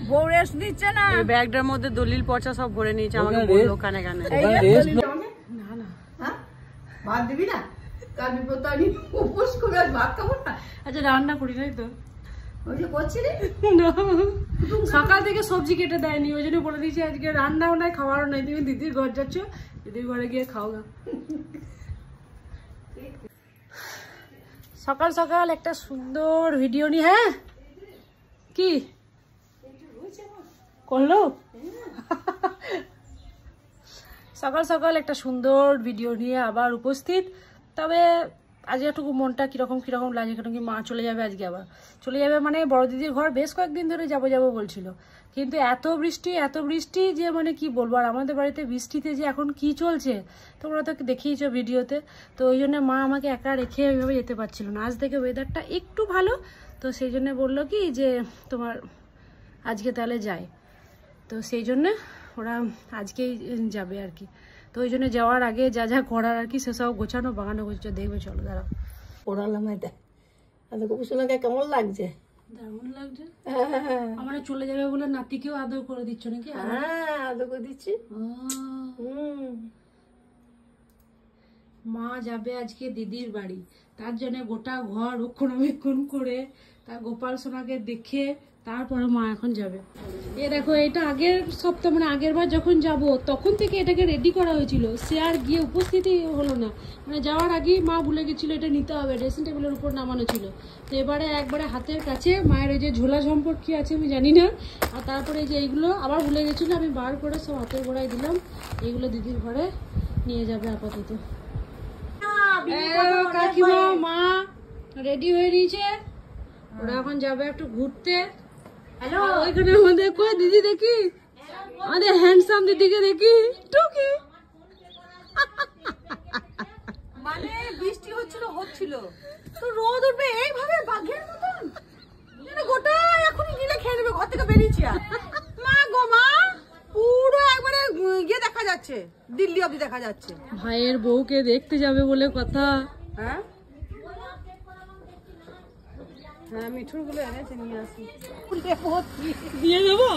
বউ রেস্ট দিচ্ছে না, ব্যাগটার মধ্যে দলিল পচা সব ভরে নিয়েছে, আমাকে বললো কানে কানে। না না ভাত দিবি না, কাল বিপদ আমি উপোস করে আজ ভাত খাবো না। আচ্ছা রান্না করি নাই তো, ওই যে করছি রে না সকাল থেকে সবজি কেটে দেয়নি, ওই জন্য বলে দিয়েছি আজকে রান্নাও নাই খাওয়ারও নাই, তুমি দিদির ঘর যাচ্ছ, দিদির ঘরে গিয়ে খাও গা। সকাল সকাল একটা সুন্দর ভিডিও নি, হ্যাঁ কি করলো সকাল সকাল একটা সুন্দর ভিডিও নিয়ে আবার উপস্থিত। তবে আজ একটুকু মনটা কিরকম কিরকম লাগে, কেন কি মা চলে যাবে আজকে, আবার চলে যাবে মানে বড় দিদির ঘর বেশ কয়েকদিন ধরে যাবো যাবো বলছিল, কিন্তু এত বৃষ্টি যে মানে কি বলবো। আর আমাদের বাড়িতে বৃষ্টিতে যে এখন কি চলছে তোমরা তো দেখিয়েছো ভিডিওতে, তো ওই জন্য মা আমাকে একা রেখে ওইভাবে যেতে পারছিল না। আজ থেকে ওয়েদারটা একটু ভালো, তো সেই জন্য বললো কি যে তোমার আজকে তাহলে যায়, তো সেই জন্য ওরা আজকেই যাবে আর কি। তো ওই জন্য যাওয়ার আগে যা যা করার আর কি সেসব গোছানো বাগানো গোছানো দেখবে, চলো দাঁড়াও। ওরালাম এটা কুসুনাকে কেমন লাগছে? দারুণ লাগছে। আমার চলে যাবে বলে নাতিকেও আদর করে দিচ্ছ নাকি? হ্যাঁ আদর করে দিচ্ছি। মা যাবে আজকে দিদির বাড়ি, তার জন্য গোটা ঘর রক্ষণাবেক্ষণ করে তার গোপাল সোনাকে দেখে তারপরে মা এখন যাবে। এ দেখো এটা আগের সপ্তাহ মানে আগের বার যখন যাব তখন থেকে এটাকে রেডি করা হয়েছিল, সে আর গিয়ে উপস্থিতি হলো না, মানে যাওয়ার আগেই মা ভুলে গেছিল এটা নিতে হবে, ড্রেসিং টেবিলের উপর নামানো ছিল। তো এবারে একবারে হাতের কাছে মায়ের ওই যে ঝোলা ঝম্পট কি আছে আমি জানি না, আর তারপরে যে এইগুলো আবার ভুলে গেছিলো, আমি বার করে সব হাতের গোড়ায় দিলাম, এইগুলো দিদির ঘরে নিয়ে যাবে আপাতত। কাকিমা মা রেডি হয়ে নিয়েছে, ওরা এখন যাবে একটু ঘুরতে। হ্যালো ওইখানে আমাদের কই দিদি দেখি, আমাদের হ্যান্ডসাম দিদিকে দেখি টুকি। মানে বৃষ্টি হচ্ছিল তো রোদ উঠবে এইভাবে বাঘের মতন, গোটা এখনই গিলে খেয়ে নেবে। ঘর থেকে বেরিয়েছি মা গো মা, পুরো একবারে ইয়ে দেখা যাচ্ছে, দিল্লি অবধি দেখা যাচ্ছে। ভাইয়ের বউকে দেখতে যাবে বলে কথা। হ্যাঁ হ্যাঁ মিঠুর গুলো এনেছে, নিয়ে আসি দিয়ে দেবো।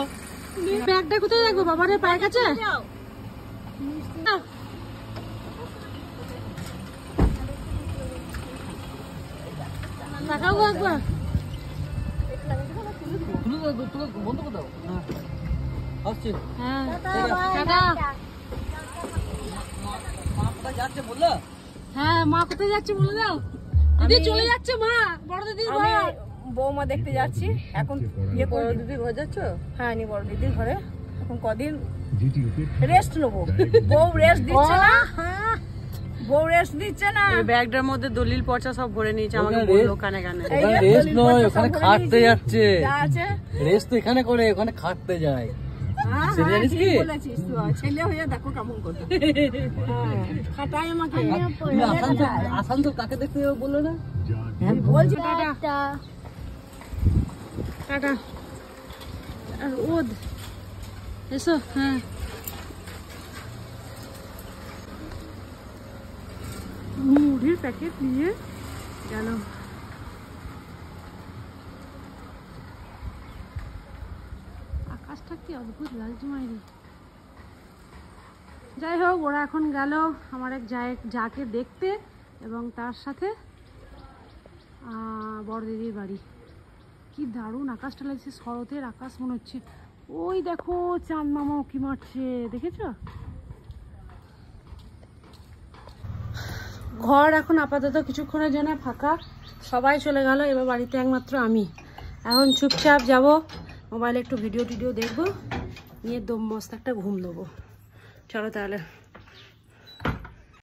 ব্যাগটা কোথায় রাখবো? বাবার পায়ের কাছে। তাকাও একবার। হ্যাঁ মা কোথায় যাচ্ছে বলে দাও। দিদি চলে যাচ্ছে মা, বড় দিদির ঘর। বৌমা দেখতে যাচ্ছি এখন। বড় দিদির ঘর যাচ্ছ? হ্যাঁ নি বড় দিদির ঘরে এখন কদিন রেস্ট নেবো। বউ রেস্ট দিচ্ছে না, বউ রেস্ট দিচ্ছে না, ব্যাগটার মধ্যে দলিল পচা সব ভরে নিয়েছে, আমাকে বললো কানে কানে। রেস্ট নয়, ওখানে খাটতে যাচ্ছে। রেস্ট তো এখানে করে, ওখানে খাটতে যায়। ছেলে হয়ে দেখো কেমন করতে খাটায় আমাকে। আসানসোল কাকে দেখতে যাবে বললো না? বলছি টাটা। আর ওদ এসো। হ্যাঁ মুড়ির প্যাকেট নিয়ে গেল। আকাশটা কি অদ্ভুত লাগছে মাইরি। যাই হোক ওরা এখন গেল আমার এক যাকে দেখতে, এবং তার সাথে বড় দিদির বাড়ি। কি দারুণ আকাশটা লাগছে, শরতের আকাশ মনে হচ্ছে। ওই দেখো চাঁদ মামা উঁকি মারছে, দেখেছো? ঘর এখন আপাতত কিছুক্ষণের জন্য ফাঁকা, সবাই চলে গেল, এবার বাড়িতে একমাত্র আমি। এখন চুপচাপ যাব, মোবাইলে একটু ভিডিও টিডিও দেখবো, নিয়ে দম মস্ত একটা ঘুম দেবো। চলো তাহলে।